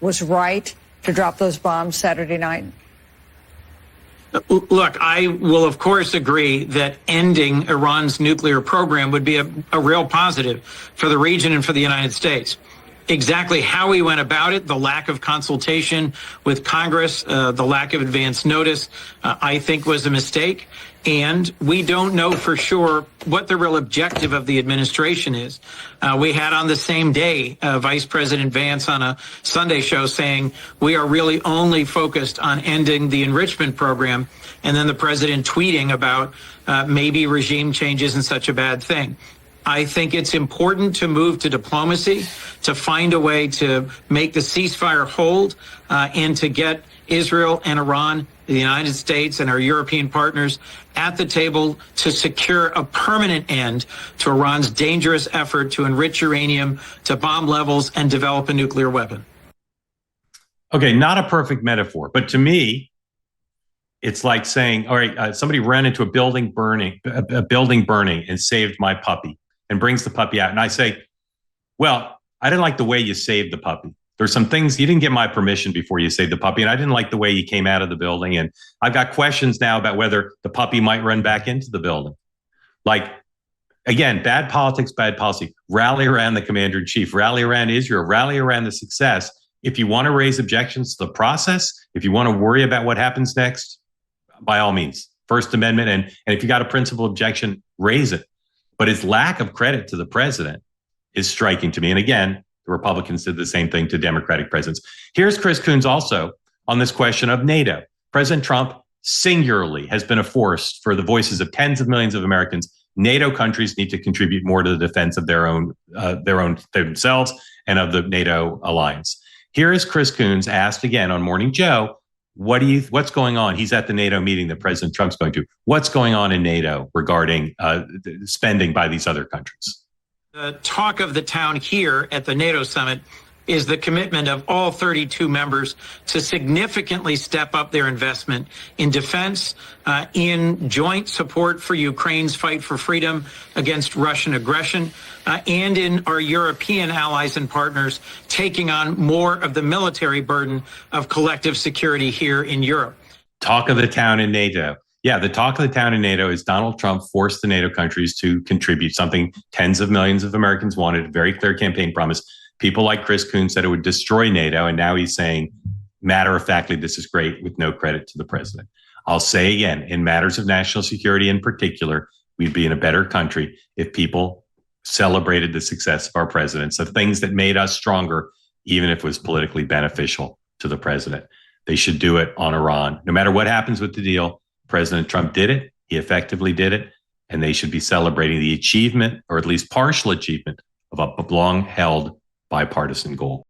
was right to drop those bombs Saturday night? Look, I will, of course, agree that ending Iran's nuclear program would be a real positive for the region and for the United States. Exactly how we went about it, the lack of consultation with Congress, the lack of advance notice, I think was a mistake. And we don't know for sure what the real objective of the administration is. We had on the same day Vice President Vance on a Sunday show saying we are really only focused on ending the enrichment program, and then the president tweeting about maybe regime change isn't such a bad thing. I think it's important to move to diplomacy, to find a way to make the ceasefire hold, and to get Israel and Iran, the United States and our European partners at the table to secure a permanent end to Iran's dangerous effort to enrich uranium to bomb levels and develop a nuclear weapon. Okay, not a perfect metaphor, but to me, it's like saying, all right, somebody ran into a building burning and saved my puppy and brings the puppy out. And I say, well, I didn't like the way you saved the puppy. There's some things you didn't get my permission before you saved the puppy. And I didn't like the way you came out of the building. And I've got questions now about whether the puppy might run back into the building. Like, again, bad politics, bad policy. Rally around the commander in chief, rally around Israel, rally around the success. If you want to raise objections to the process, if you want to worry about what happens next, by all means, First Amendment. And if you got a principal objection, raise it. But his lack of credit to the president is striking to me. And again, the Republicans did the same thing to Democratic presidents. Here's Chris Coons also on this question of NATO. President Trump singularly has been a force for the voices of tens of millions of Americans. NATO countries need to contribute more to the defense of themselves and of the NATO alliance. Here is Chris Coons asked again on Morning Joe, what's going on? He's at the NATO meeting that President Trump's going to. What's going on in NATO regarding spending by these other countries? The talk of the town here at the NATO summit is the commitment of all 32 members to significantly step up their investment in defense, in joint support for Ukraine's fight for freedom against Russian aggression, and in our European allies and partners taking on more of the military burden of collective security here in Europe. Talk of the town in NATO. Yeah, the talk of the town in NATO is Donald Trump forced the NATO countries to contribute something tens of millions of Americans wanted, a very clear campaign promise. People like Chris Coons said it would destroy NATO, and now he's saying, matter-of-factly, this is great with no credit to the president. I'll say again, in matters of national security in particular, we'd be in a better country if people celebrated the success of our presidents, the things that made us stronger, even if it was politically beneficial to the president. They should do it on Iran. No matter what happens with the deal, President Trump did it. He effectively did it. And they should be celebrating the achievement, or at least partial achievement, of a long-held bipartisan goal.